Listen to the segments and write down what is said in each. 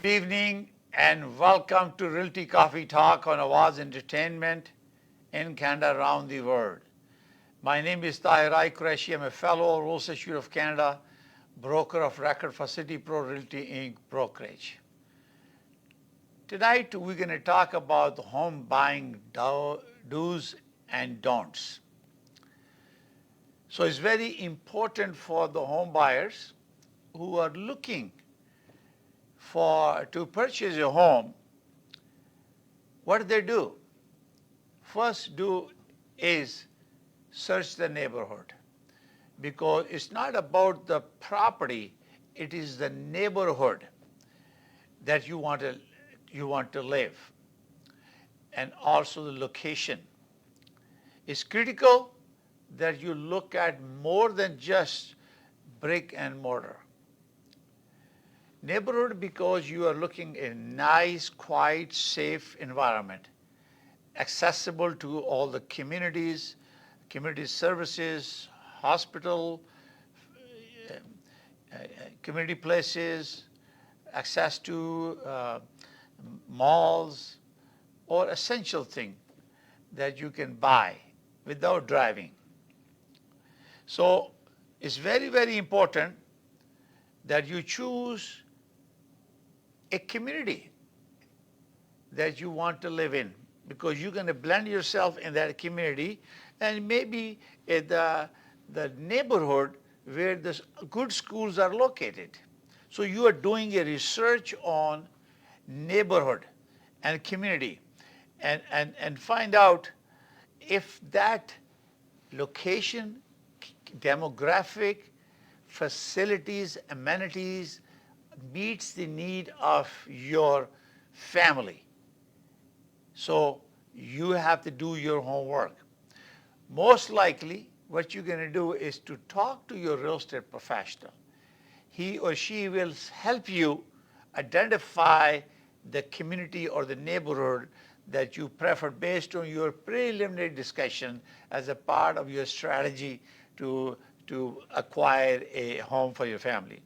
Good evening and welcome to Realty Coffee Talk on Awaz Entertainment in Canada around the world. My name is Tahir. I'm a fellow Royal Institute of Canada, broker of record for City Pro Realty Inc. brokerage. Tonight we're going to talk about the home buying do's and don'ts. So it's very important for the home buyers who are looking to purchase a home. What do they do? First do is search the neighborhood, because it's not about the property, it is the neighborhood that you want to live, and also the location. It's critical that you look at more than just brick and mortar. Neighborhood, because you are looking at a nice, quiet, safe environment, accessible to all the communities, community services, hospital, community places, access to malls, or essential thing that you can buy without driving. So it's very, very important that you choose a community that you want to live in, because you're going to blend yourself in that community, and maybe in the neighborhood where the good schools are located. So you are doing a research on neighborhood and community, and find out if that location, demographic, facilities, amenities meets the need of your family. So you have to do your homework. Most likely, what you're going to do is to talk to your real estate professional. He or she will help you identify the community or the neighborhood that you prefer based on your preliminary discussion as a part of your strategy to acquire a home for your family.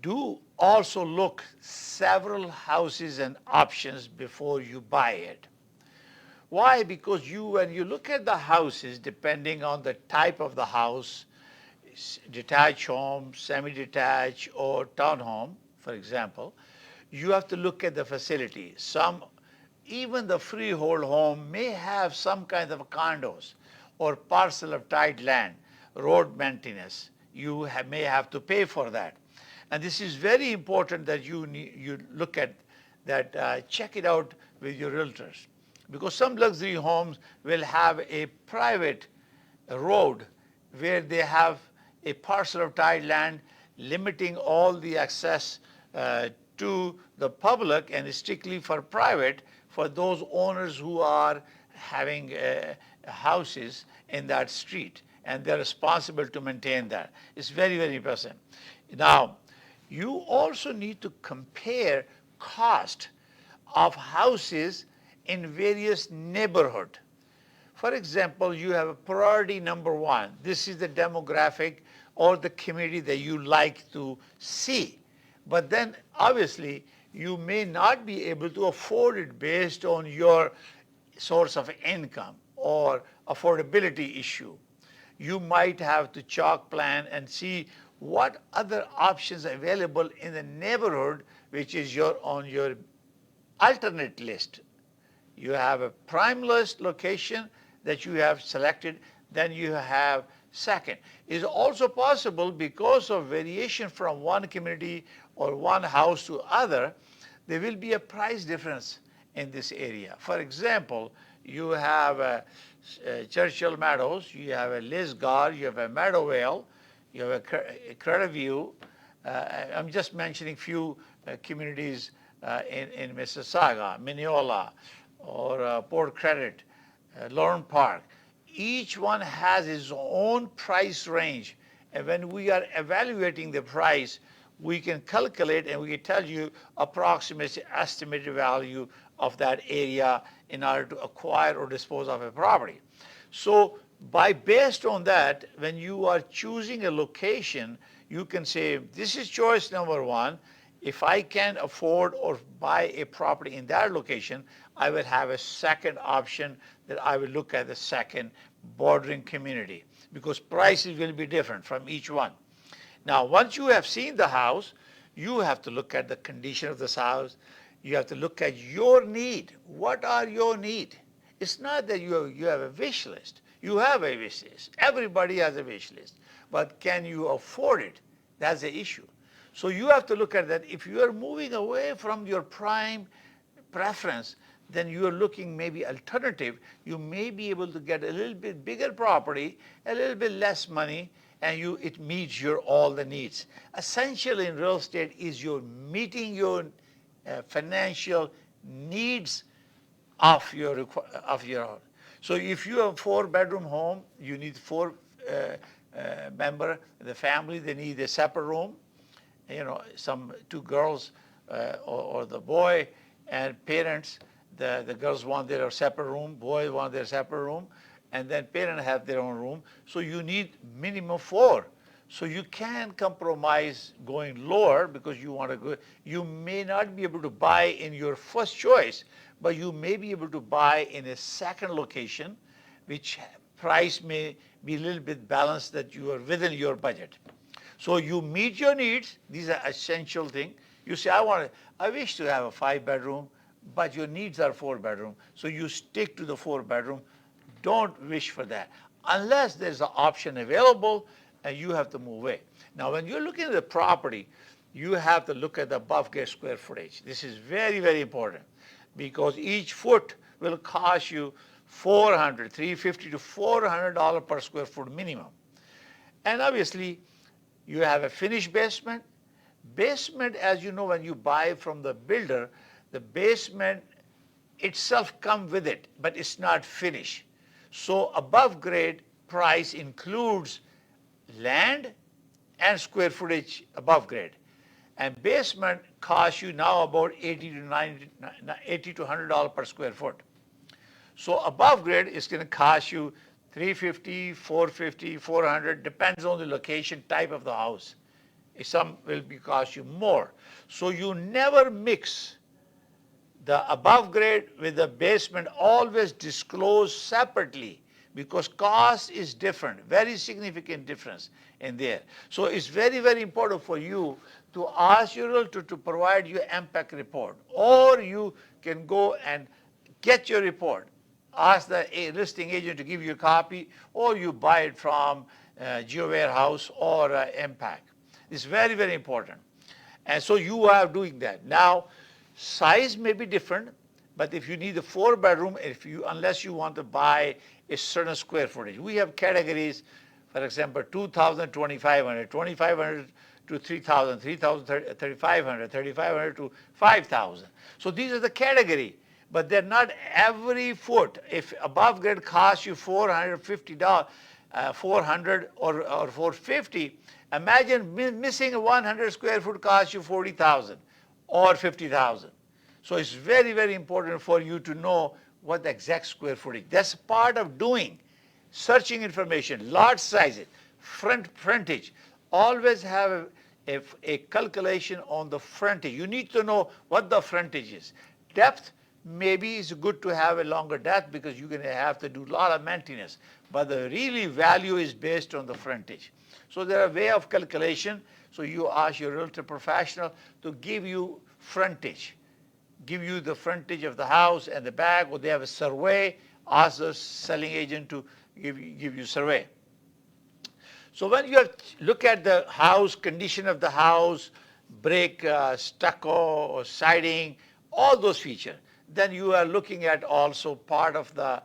Do also look several houses and options before you buy it. Why? Because when you look at the houses, depending on the type of the house, detached home, semi-detached, or townhome, for example, you have to look at the facility. Even the freehold home may have some kind of condos or parcel of tied land, road maintenance. You may have to pay for that. And this is very important that you look at that, check it out with your realtors. Because some luxury homes will have a private road where they have a parcel of tied land limiting all the access to the public, and strictly for private for those owners who are having houses in that street, and they're responsible to maintain that. It's very, very important. Now, you also need to compare cost of houses in various neighborhoods. For example, you have a priority number one. This is the demographic or the community that you like to see. But then obviously you may not be able to afford it based on your source of income or affordability issue. You might have to chalk plan and see what other options are available in the neighborhood, which is on your alternate list. You have a prime list location that you have selected, then you have second. It's also possible, because of variation from one community or one house to other, there will be a price difference in this area. For example, you have Churchill Meadows, you have a Lisgar, you have a Meadowvale, you have a Credit View. I'm just mentioning few communities in Mississauga, Mineola, or Port Credit, Lorne Park. Each one has its own price range, and when we are evaluating the price, we can calculate and we can tell you approximate estimated value of that area in order to acquire or dispose of a property. So based on that, when you are choosing a location, you can say, this is choice number one. if I can afford or buy a property in that location, I will have a second option that I will look at the second bordering community, because prices will be different from each one. Now, once you have seen the house, you have to look at the condition of this house. You have to look at your need. What are your needs? It's not that you have a wish list. You have a wish list. Everybody has a wish list. But can you afford it? That's the issue. So you have to look at that. If you are moving away from your prime preference, then you are looking maybe alternative. You may be able to get a little bit bigger property, a little bit less money, and it meets your all the needs. Essential in real estate is you're meeting your financial needs of your house. So if you have a 4-bedroom home, you need 4 member of the family. They need a separate room. Some 2 girls or the boy and parents. The girls want their separate room, boys want their separate room, and then parents have their own room. So you need minimum 4. So you can compromise going lower because you want to go. You may not be able to buy in your first choice, but you may be able to buy in a second location, which price may be a little bit balanced, that you are within your budget. So you meet your needs. These are essential things. You say, I wish to have a 5-bedroom, but your needs are 4-bedroom. So you stick to the 4-bedroom. Don't wish for that. Unless there's an option available and you have to move away. Now, when you're looking at the property, you have to look at the above grade square footage. This is very, very important, because each foot will cost you $350 to $400 per square foot minimum. And obviously, you have a finished basement. Basement, as you know, when you buy from the builder, the basement itself comes with it, but it's not finished. So above grade price includes land and square footage above grade. And basement costs you now about $80 to $100 per square foot. So above grade is going to cost you $350, $450, $400, depends on the location, type of the house. Some will cost you more. So you never mix the above grade with the basement. Always disclose separately, because cost is different, very significant difference in there. So it's very, very important for you to ask your realtor to provide you an MPEC report, or you can go and get your report. Ask the listing agent to give you a copy, or you buy it from Geo Warehouse or MPEC. It's very, very important. And so you are doing that. Now, size may be different, but if you need a 4-bedroom, unless you want to buy a certain square footage, we have categories. For example, 2,000, 2,500, 2,500 to 3,000, 3,000, 3,500, 3,500 to 5,000. So these are the category, but they're not every foot. If above grade costs you $450, 400 or 450, imagine missing a 100 square foot costs you 40,000 or 50,000. So it's very, very important for you to know what the exact square footage. That's part of doing, searching information, lot sizes, frontage. Always have a calculation on the frontage. You need to know what the frontage is. Depth, maybe it's good to have a longer depth because you're going to have to do a lot of maintenance. But the really value is based on the frontage. So there are way of calculation. So you ask your realtor professional to give you frontage, give you the frontage of the house and the back, or they have a survey. Ask the selling agent to give you survey. So when you look at the house, condition of the house, brick, stucco, or siding, all those features, then you are looking at also part of the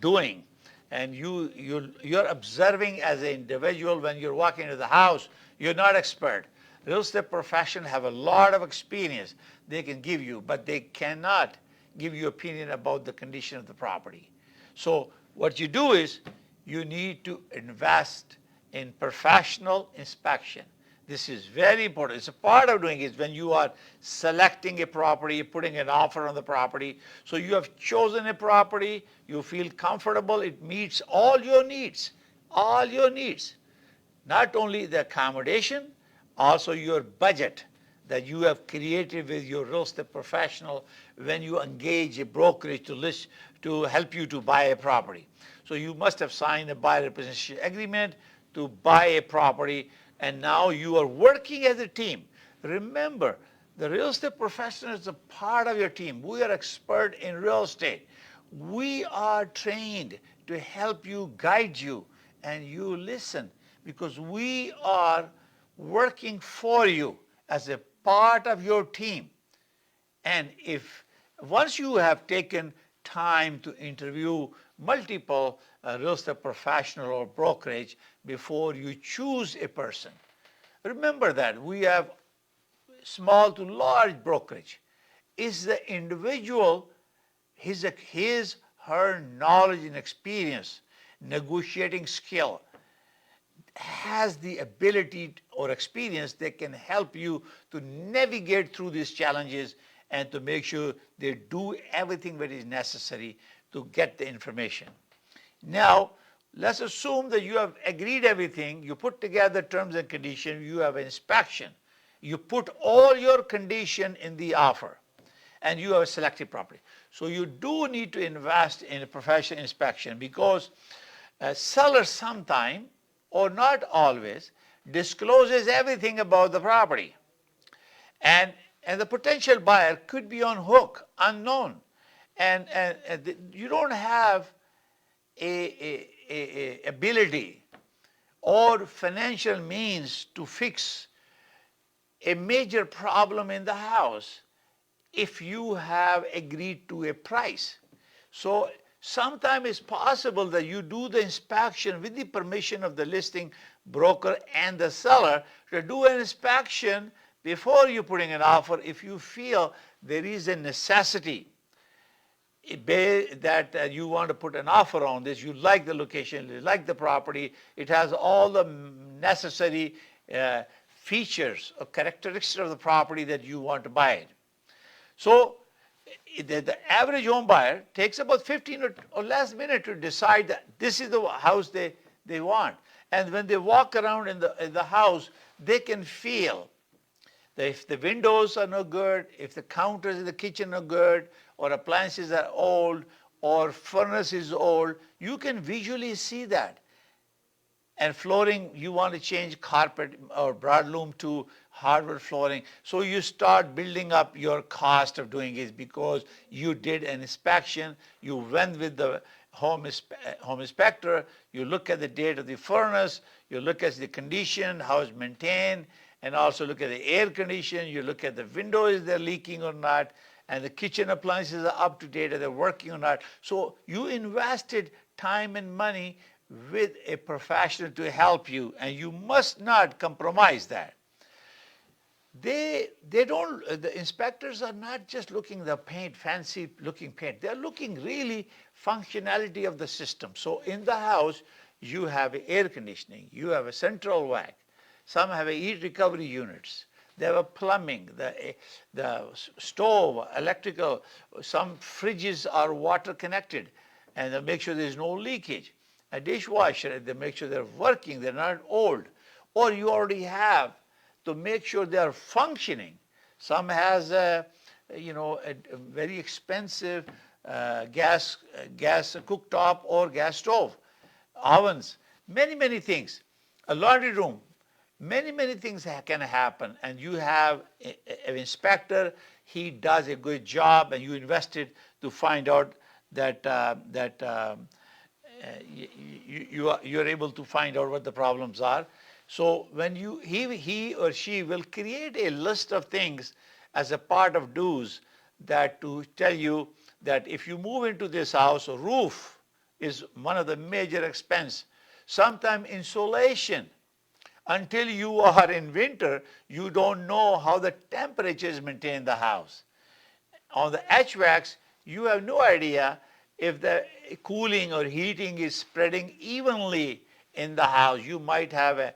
doing. And you're observing as an individual when you're walking into the house. You're not expert. Real estate professionals have a lot of experience they can give you, but they cannot give you opinion about the condition of the property. So what you do is you need to invest in professional inspection. This is very important. It's a part of doing it when you are selecting a property, putting an offer on the property. So you have chosen a property, you feel comfortable, it meets all your needs, all your needs. Not only the accommodation, also your budget. that you have created with your real estate professional when you engage a brokerage to help you to buy a property. So you must have signed a buyer representation agreement to buy a property, and now you are working as a team. Remember, the real estate professional is a part of your team. We are expert in real estate. We are trained to help you, guide you, and you listen, because we are working for you as a part of your team. And if once you have taken time to interview multiple real estate professional or brokerage before you choose a person, remember that we have small to large brokerage. Is the individual, her knowledge and experience, negotiating skill, has the ability or experience that can help you to navigate through these challenges and to make sure they do everything that is necessary to get the information. Now, let's assume that you have agreed everything, you put together terms and conditions, you have inspection, you put all your condition in the offer, and you have a selected property. So you do need to invest in a professional inspection, because sellers sometime, or not always, discloses everything about the property. And the potential buyer could be on hook, unknown. And you don't have a ability or financial means to fix a major problem in the house if you have agreed to a price. So sometimes it's possible that you do the inspection with the permission of the listing broker and the seller to do an inspection before you putting an offer if you feel there is a necessity that you want to put an offer on this. You like the location, you like the property, it has all the necessary features or characteristics of the property that you want to buy it. So the average home buyer takes about 15 or less minutes to decide that this is the house they want. And when they walk around in the house, they can feel that if the windows are no good, if the counters in the kitchen are good, or appliances are old, or furnace is old, you can visually see that. And flooring, you want to change carpet or broadloom to hardwood flooring. So you start building up your cost of doing it because you did an inspection, you went with the home inspector, you look at the date of the furnace, you look at the condition, how it's maintained, and also look at the air condition, you look at the windows, they're leaking or not, and the kitchen appliances are up to date, are they working or not. So you invested time and money with a professional to help you, and you must not compromise that. The inspectors are not just looking at the paint, fancy looking paint. They're looking really functionality of the system. So in the house, you have air conditioning, you have a central vac, some have heat recovery units, they have a plumbing, the stove, electrical, some fridges are water connected, and they make sure there's no leakage. A dishwasher, they make sure they're working, they're not old. Or you already have to make sure they are functioning. Some has a very expensive gas cooktop or gas stove, ovens, many things. A laundry room, many things can happen, and you have an inspector, he does a good job, and you invested to find out that you're able to find out what the problems are. So when he or she will create a list of things as a part of dues that to tell you that if you move into this house, a roof is one of the major expense. Sometimes insulation. Until you are in winter, you don't know how the temperature is maintained in the house. On the HVACs, you have no idea if the cooling or heating is spreading evenly in the house. You might have a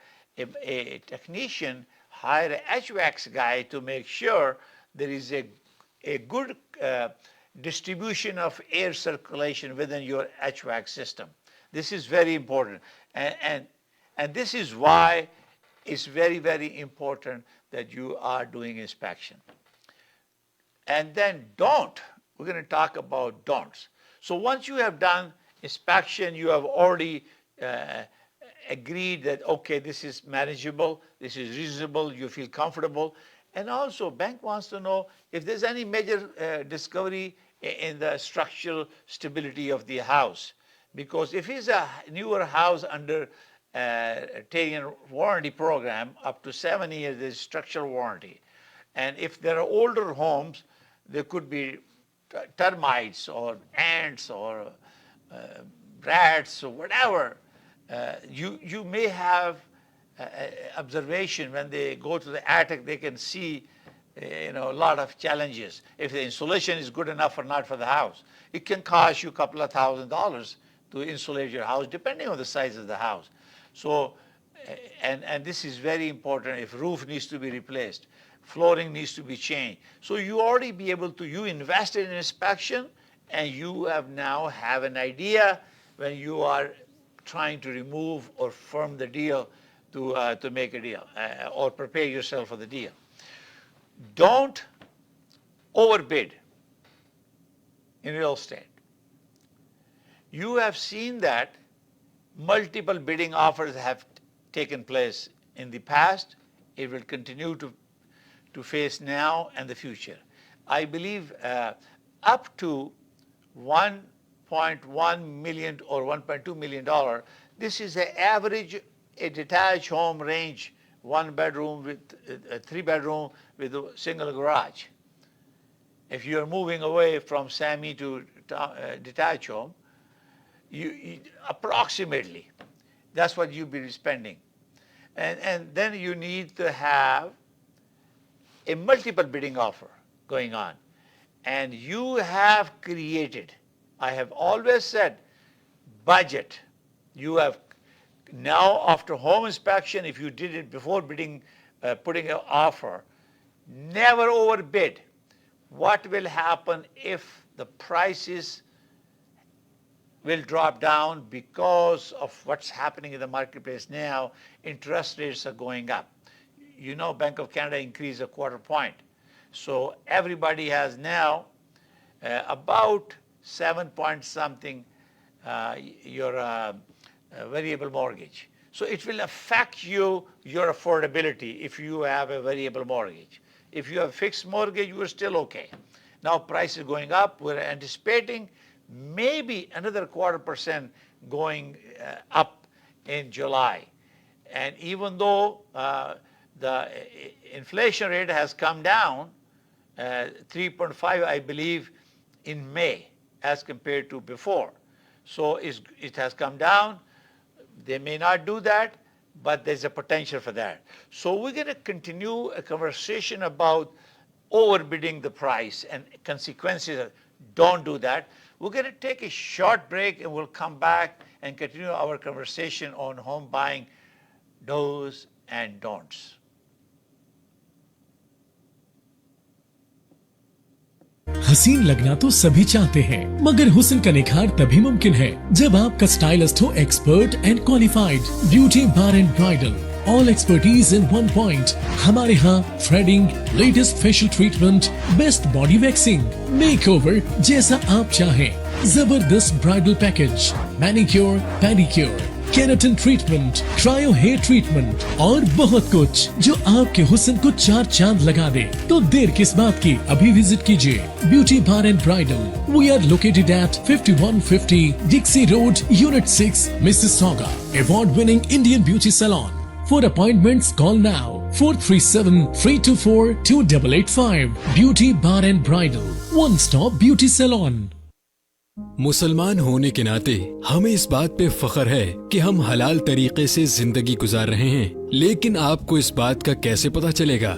technician hire an HVACs guy to make sure there is a good distribution of air circulation within your HVAC system. This is very important. And this is why it's very, very important that you are doing inspection. And then we're going to talk about don'ts. So once you have done inspection, you have already agreed that, okay, this is manageable, this is reasonable, you feel comfortable. And also, bank wants to know if there's any major discovery in the structural stability of the house. Because if it's a newer house under taking a warranty program, up to 7 years, there's structural warranty. And if there are older homes, there could be termites or ants or rats or whatever. You may have observation when they go to the attic, they can see a lot of challenges. If the insulation is good enough or not for the house, it can cost you a couple of $1,000s to insulate your house, depending on the size of the house. So, and this is very important. If roof needs to be replaced, flooring needs to be changed. So you already be able to, you invested in inspection, and you now have an idea when you are trying to remove or firm the deal to make a deal or prepare yourself for the deal. Don't overbid in real estate. You have seen that multiple bidding offers have taken place in the past. It will continue to face now and the future. I believe up to $1.1 million or $1.2 million, this is the average a detached home range, 1 bedroom with a 3-bedroom with a single garage. If you're moving away from semi to detached home, you approximately, that's what you'll be spending. And then you need to have a multiple bidding offer going on. And you have created, I have always said, budget. You have now, after home inspection, if you did it before bidding, putting an offer, never overbid. What will happen if the prices will drop down because of what's happening in the marketplace now? Interest rates are going up. You know, Bank of Canada increased a 1/4 point. So everybody has now about 7 point something your variable mortgage. So it will affect your affordability if you have a variable mortgage. If you have fixed mortgage, you are still okay. Now price is going up. We're anticipating maybe another 1/4% going up in July. And even though the inflation rate has come down 3.5, I believe, in May as compared to before. So it has come down. They may not do that, but there's a potential for that. So we're going to continue a conversation about overbidding the price and consequences. Don't do that. We're going to take a short break and we'll come back and continue our conversation on home buying do's and don'ts. हसीन लगना तो सभी चाहते हैं, मगर हुस्न का निखार तभी मुमकिन है जब आपका स्टाइलिस्ट हो expert and qualified. Beauty bar and bridal, all expertise in one point. हमारे यहाँ threading, latest facial treatment, best body waxing, makeover जैसा आप चाहें, जबरदस्त bridal package, manicure, pedicure, keratin treatment, cryo hair treatment और बहुत कुछ जो आपके हुस्न को 4 चांद लगा दे। तो देर किस बात की, अभी विजिट कीजिए beauty bar and bridal. We are located at 5150 Dixie road, unit 6, Mississauga. Award winning Indian beauty salon. For appointments, call now 437-324-2885. Beauty Bar and Bridal, one stop beauty salon. मुसलमान होने के नाते हमें इस बात पे फख्र है कि हम हलाल तरीके से जिंदगी गुजार रहे हैं। लेकिन आपको इस बात का कैसे पता चलेगा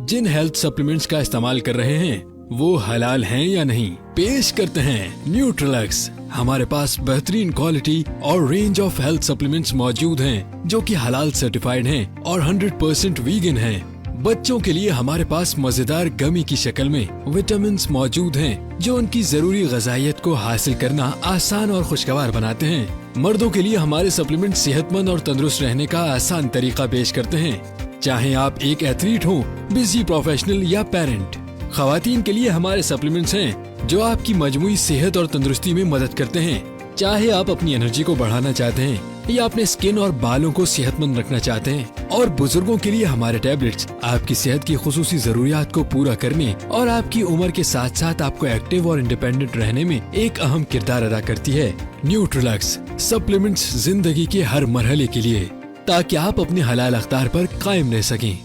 जिन हेल्थ सप्लीमेंट्स का इस्तेमाल कर रहे हैं वो हलाल हैं या नहीं? पेश करते हैं न्यूट्रिलक्स। हमारे पास बेहतरीन क्वालिटी और रेंज ऑफ हेल्थ सप्लीमेंट्स मौजूद हैं जो कि हलाल सर्टिफाइड हैं और 100% वीगन हैं। बच्चों के लिए हमारे पास मजेदार गमी की शक्ल में विटामिन्स मौजूद हैं जो उनकी जरूरी ग़िज़ाइयत को हासिल करना आसान और खुशगवार बनाते हैं। मर्दों के लिए हमारे सप्लीमेंट सेहतमंद और तंदुरुस्त रहने का आसान तरीका पेश करते हैं। चाहे आप एक एथलीट हो, बिजी प्रोफेशनल या पेरेंट, खवातीन के लिए हमारे सप्लीमेंट्स हैं जो आपकी मजमूई सेहत और तंदुरुस्ती में मदद करते हैं। चाहे आप अपनी एनर्जी को बढ़ाना चाहते हैं या अपने स्किन और बालों को सेहतमंद रखना चाहते हैं, और बुजुर्गों के लिए हमारे टैबलेट्स आपकी सेहत की खुसूसी जरूरियात को पूरा करने और आपकी उम्र के साथ साथ आपको एक्टिव और इंडिपेंडेंट रहने में एक अहम किरदार अदा करती है। न्यूट्रिलक्स सप्लीमेंट्स जिंदगी के हर मरहले के लिए, ताकि आप अपने हलाल अख्तार पर कायम रह सकें।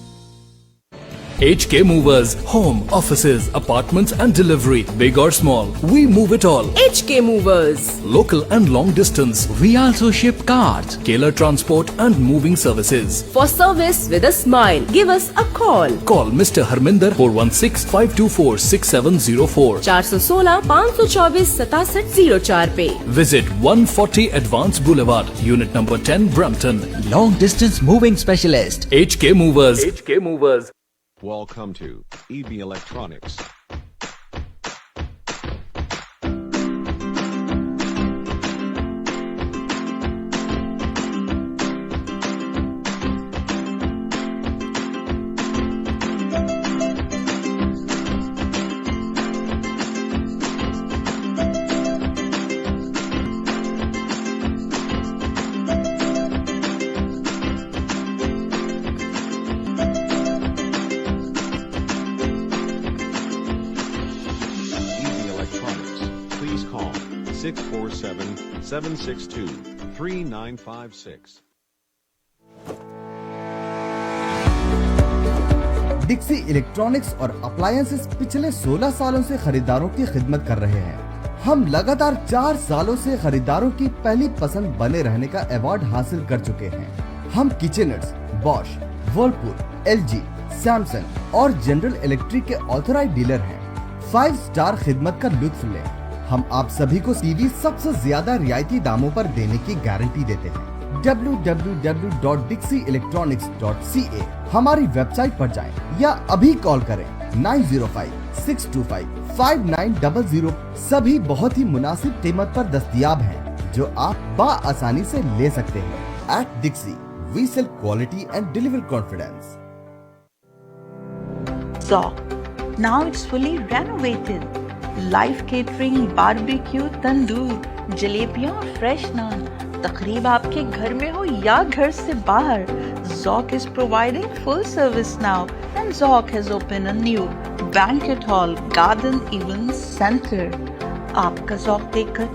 HK Movers, home, offices, apartments and delivery, big or small, we move it all. HK Movers. Local and long distance, we also ship cars, Keller transport and moving services. For service with a smile, give us a call. Call Mr. Harminder 416-524-6704. 416-524-6704 पे. Visit 140 Advance Boulevard, Unit number 10, Brampton. Long distance moving specialist. HK Movers. HK Movers. Welcome to EB Electronics. EB Electronics. Please call 647-762-3956. डिक्सी electronics और appliances पिछले 16 सालों से खरीदारों की खिदमत कर रहे हैं। हम लगातार 4 सालों से खरीदारों की पहली पसंद बने रहने का अवार्ड हासिल कर चुके हैं। हम किचनर्स, बॉश, वर्लपूल, एलजी, सैमसंग और जनरल इलेक्ट्रिक के ऑथराइज्ड डीलर हैं। 5 स्टार खिदमत का लुत्फ लें। हम आप सभी को टीवी सबसे ज्यादा रियायती दामों पर देने की गारंटी देते हैं। www.dixieelectronics.ca हमारी वेबसाइट पर जाएं या अभी कॉल करें 905-625-5900। सभी बहुत ही मुनासिब कीमत पर दस्तयाब हैं, जो आप बाआसानी से ले सकते हैं। At Dixie, we sell quality and deliver confidence. Zoc. Now it's fully renovated. Live catering, barbecue, tandoor, जलेबियाँ और fresh naan. तकरीब आपके घर में हो या घर से बाहर, Zoc is providing full service now, and Zoc has opened a new banquet hall, garden event center. आपका Zoc देखकर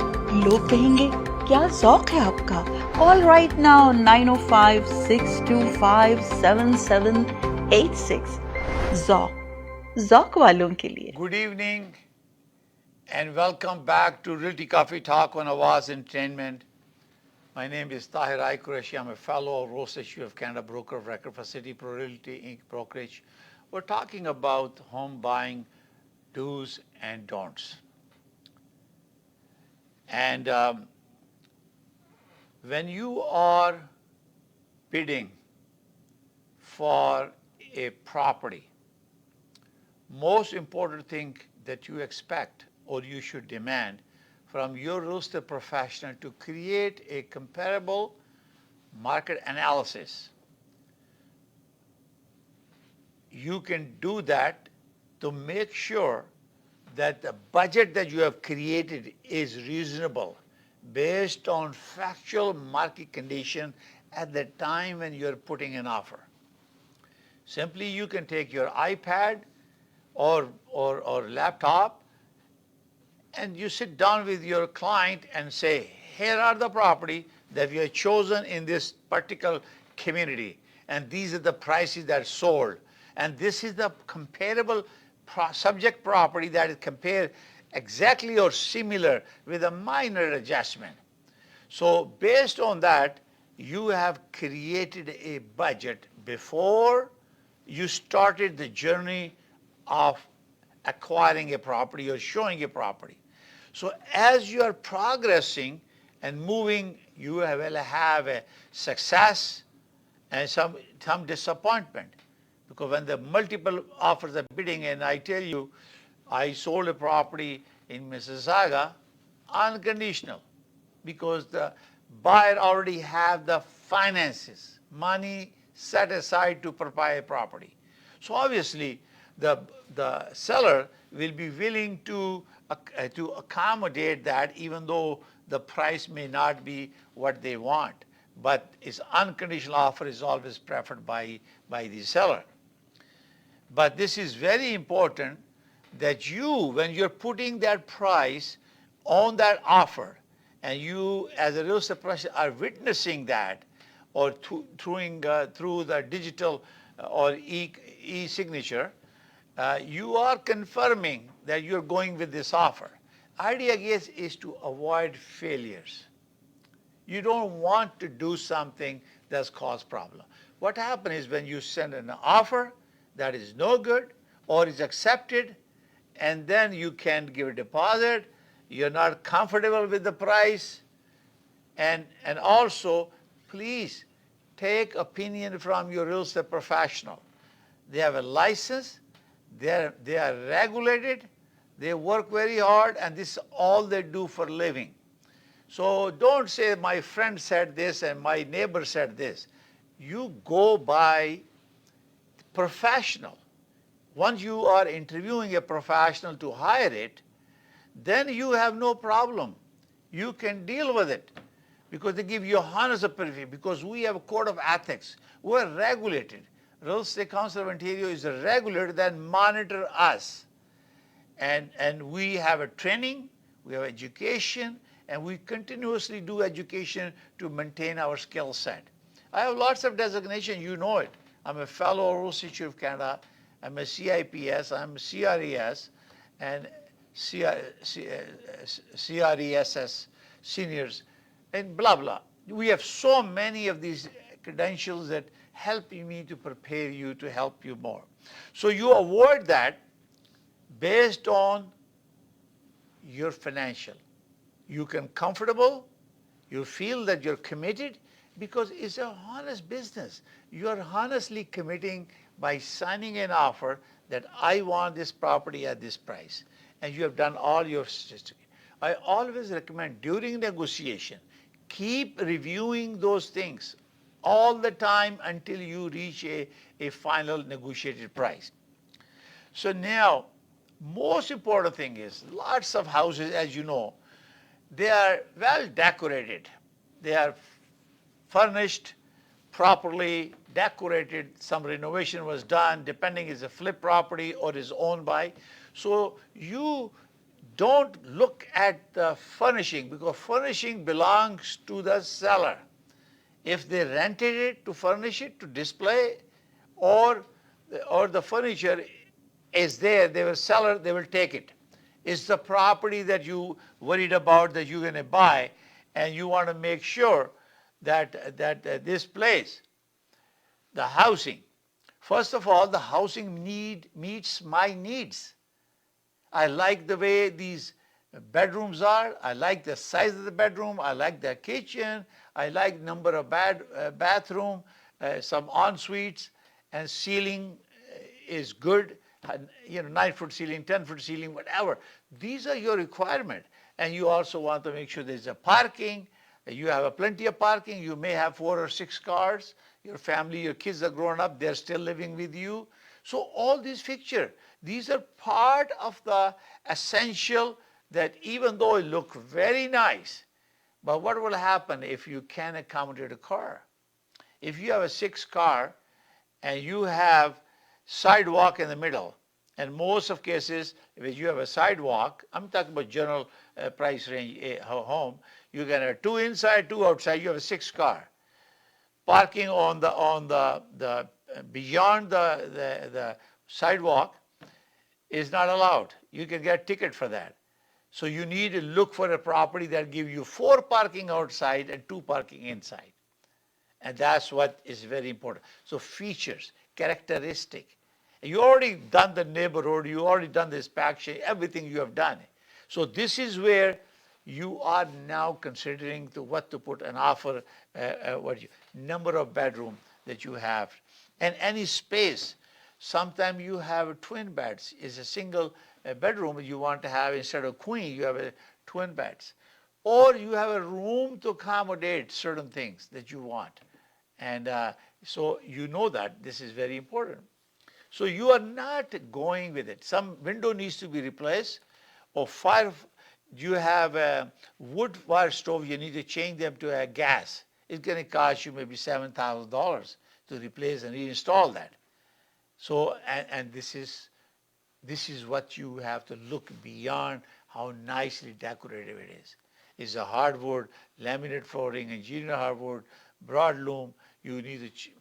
लोग कहेंगे क्या Zoc है आपका? Call right now 905-625-7786. Zoc वालों के लिए. Good evening and welcome back to Realty Coffee Talk on Awaz Entertainment. My name is Tahir Qureshi. I'm a fellow of Rose Issue of Canada, broker of record for City Pro Realty Inc. brokerage. We're talking about home buying do's and don'ts. And when you are bidding for a property, most important thing that you expect or you should demand from your real estate professional to create a comparable market analysis. You can do that to make sure that the budget that you have created is reasonable based on factual market condition at the time when you're putting an offer. Simply you can take your iPad or laptop and you sit down with your client and say, here are the property that we have chosen in this particular community, and these are the prices that are sold, and this is the comparable subject property that is compared exactly or similar with a minor adjustment. So based on that, you have created a budget before you started the journey of acquiring a property or showing a property. So as you are progressing and moving, you will have a success and some disappointment. Because when the multiple offers are bidding, and I tell you, I sold a property in Mississauga unconditional because the buyer already have the finances, money set aside to buy a property. So obviously, the seller will be willing to accommodate that, even though the price may not be what they want. But its unconditional offer is always preferred by the seller. But this is very important that you, when you're putting that price on that offer, and you as a real estate professional are witnessing that, or through the digital or e-signature, you are confirming that you're going with this offer. Idea is to avoid failures. You don't want to do something that's caused problem. What happens is when you send an offer that is no good or is accepted, and then you can't give a deposit, you're not comfortable with the price, and also please take opinion from your real estate professional. They have a license, they are regulated, they work very hard, and this is all they do for a living. So don't say my friend said this and my neighbor said this. You go by professional. Once you are interviewing a professional to hire it, then you have no problem. You can deal with it because they give you honest opinion, because we have a code of ethics. We're regulated. Real Estate Council of Ontario is a regulator that monitor us. And we have a training, we have education, and we continuously do education to maintain our skill set. I have lots of designation, you know it. I'm a fellow Real Estate Institute of Canada, I'm a CIPS, I'm a CRES, and CRESS seniors, and blah, blah. We have so many of these credentials that help me to prepare you, to help you more. So you avoid that based on your financial. You can comfortable, you feel that you're committed, because it's a honest business. You are honestly committing by signing an offer that I want this property at this price, and you have done all your statistics. I always recommend during negotiation, keep reviewing those things all the time until you reach a final negotiated price. So now, most important thing is, lots of houses, as you know, they are well decorated. They are furnished properly, decorated. Some renovation was done, depending is a flip property or is owned by. So you don't look at the furnishing, because furnishing belongs to the seller. If they rented it to furnish it, to display, or the furniture is there, they will sell it, they will take it. It's the property that you worried about that you're going to buy, and you want to make sure that this place, the housing, first of all, the housing meets my needs. I like the way these bedrooms are. I like the size of the bedroom. I like the kitchen. I like number of bathroom, some en-suites, and ceiling is good. 9-foot ceiling, 10-foot ceiling, whatever. These are your requirements. And you also want to make sure there's a parking. You have plenty of parking. You may have 4 or 6 cars. Your family, your kids are grown up. They're still living with you. So all these features, these are part of the essential that even though it look very nice, but what will happen if you can't accommodate a car? If you have a 6 car and you have sidewalk in the middle, and most of cases, if you have a sidewalk, I'm talking about general price range home, you can have 2 inside, 2 outside, you have a 6 car. Parking on the beyond the sidewalk is not allowed. You can get a ticket for that. So you need to look for a property that gives you 4 parking outside and 2 parking inside. And that's what is very important. So features, characteristic. You already done the neighborhood, you already done the inspection, everything you have done. So this is where you are now considering what to put an offer, number of bedroom that you have, and any space. Sometimes you have twin beds. It's a single bedroom you want to have, instead of queen, you have twin beds. or you have a room to accommodate certain things that you want. And so you know that this is very important. So you are not going with it. Some window needs to be replaced, or fire. You have a wood fire stove, you need to change them to a gas. It's going to cost you maybe $7,000 to replace and reinstall that. So, and this is what you have to look beyond how nicely decorative it is. It's a hardwood, laminate flooring, engineered hardwood, broadloom. You need to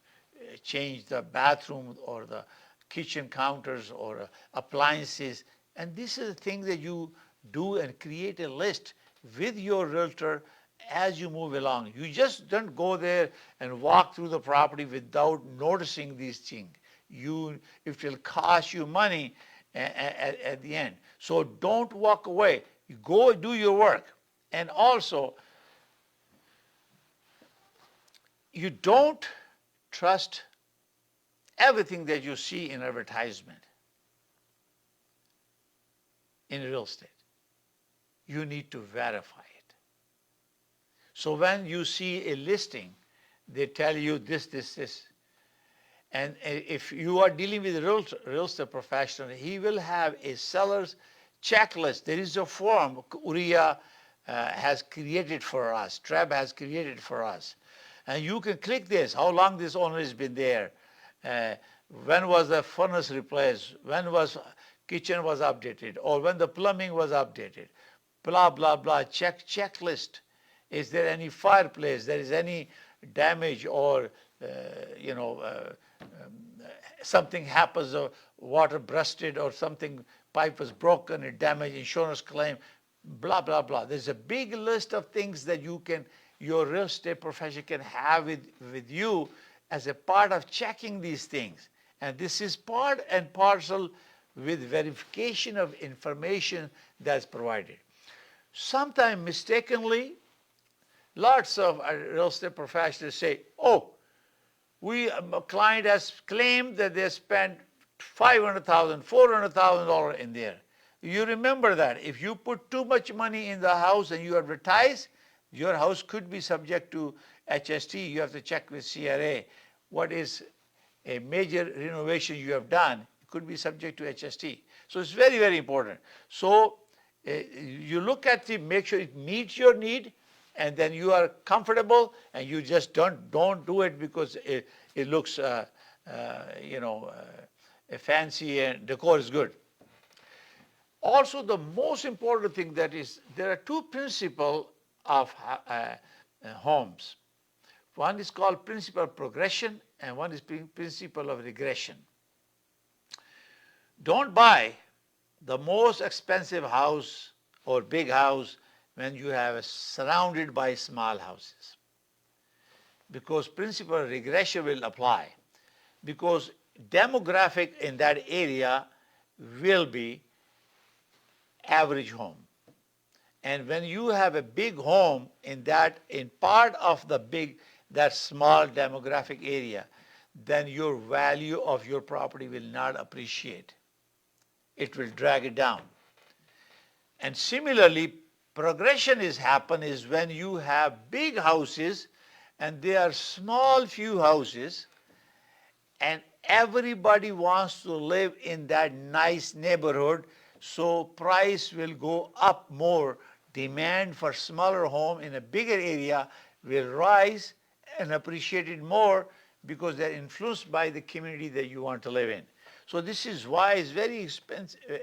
change the bathroom or the kitchen counters or appliances. And this is the thing that you do, and create a list with your realtor as you move along. You just don't go there and walk through the property without noticing these things. It will cost you money at the end. So don't walk away. You go do your work. And also, you don't trust everything that you see in advertisement in real estate. You need to verify it. So when you see a listing, they tell you this. And if you are dealing with a real estate professional, he will have a seller's checklist. There is a form Uriah has created for us, Treb has created for us. And you can click this, how long this owner has been there, when was the furnace replaced, when was kitchen was updated, or when the plumbing was updated, blah, blah, blah, checklist. Is there any fireplace, there is any damage, or something happens, or water busted, or something, pipe was broken, or damaged, insurance claim, blah, blah, blah. There's a big list of things that your real estate profession can have with you as a part of checking these things. And this is part and parcel with verification of information that's provided. Sometimes mistakenly, lots of real estate professionals say, oh, a client has claimed that they spent $500,000, $400,000 in there. You remember that. If you put too much money in the house and you advertise, your house could be subject to HST. You have to check with CRA. What is a major renovation you have done? It could be subject to HST. So it's very, very important. So you look at make sure it meets your need, and then you are comfortable, and you just don't do it because it looks fancy and decor is good. Also, the most important thing that is, there are two principles of homes. One is called principle of progression, and one is principle of regression. Don't buy the most expensive house or big house when you have surrounded by small houses, because principle of regression will apply, because demographic in that area will be average home. And when you have a big home in part of that small demographic area, then your value of your property will not appreciate. It will drag it down. And similarly, progression is when you have big houses and they are small few houses, and everybody wants to live in that nice neighborhood, so price will go up more. Demand for smaller home in a bigger area will rise and appreciate it more because they're influenced by the community that you want to live in. So this is why it's very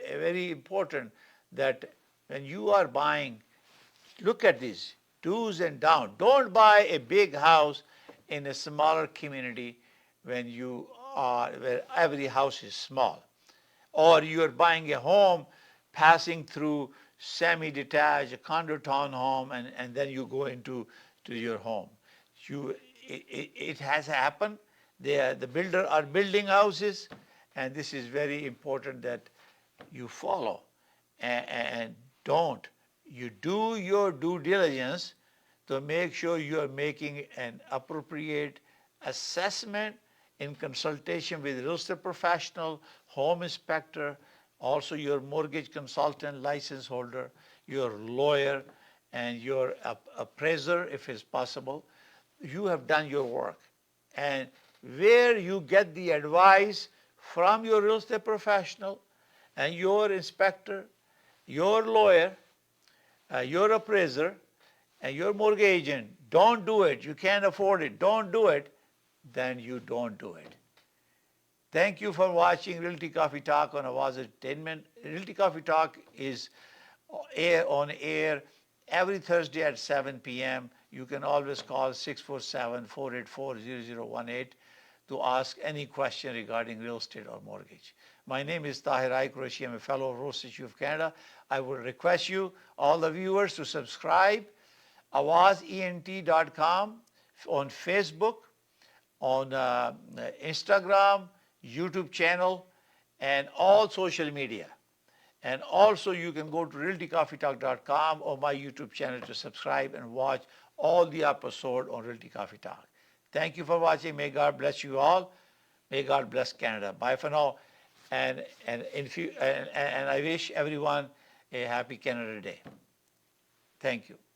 very important that when you are buying, look at these do's and don'ts. Don't buy a big house in a smaller community where every house is small. Or you're buying a home passing through semi-detached, a condo townhome, and then you go into your home. It has happened. The builder are building houses, and this is very important that you follow and don't. You do your due diligence to make sure you are making an appropriate assessment in consultation with real estate professional, home inspector, also your mortgage consultant, license holder, your lawyer, and your appraiser, if it's possible, you have done your work. And where you get the advice from your real estate professional and your inspector, your lawyer, your appraiser, and your mortgage agent, don't do it, you can't afford it, don't do it, then you don't do it. Thank you for watching Realty Coffee Talk on Awaz Entertainment. Realty Coffee Talk is on air every Thursday at 7 p.m. You can always call 647-484-0018 to ask any question regarding real estate or mortgage. My name is Tahir. Qureshi. I'm a fellow of Royal Institute of Canada. I would request you, all the viewers, to subscribe awazent.com on Facebook, on Instagram, YouTube channel, and all social media. And also you can go to realtycoffeetalk.com or my YouTube channel to subscribe and watch all the episodes on Realty Coffee Talk. Thank you for watching. May God bless you all. May God bless Canada. Bye for now. And I wish everyone a happy Canada Day. Thank you.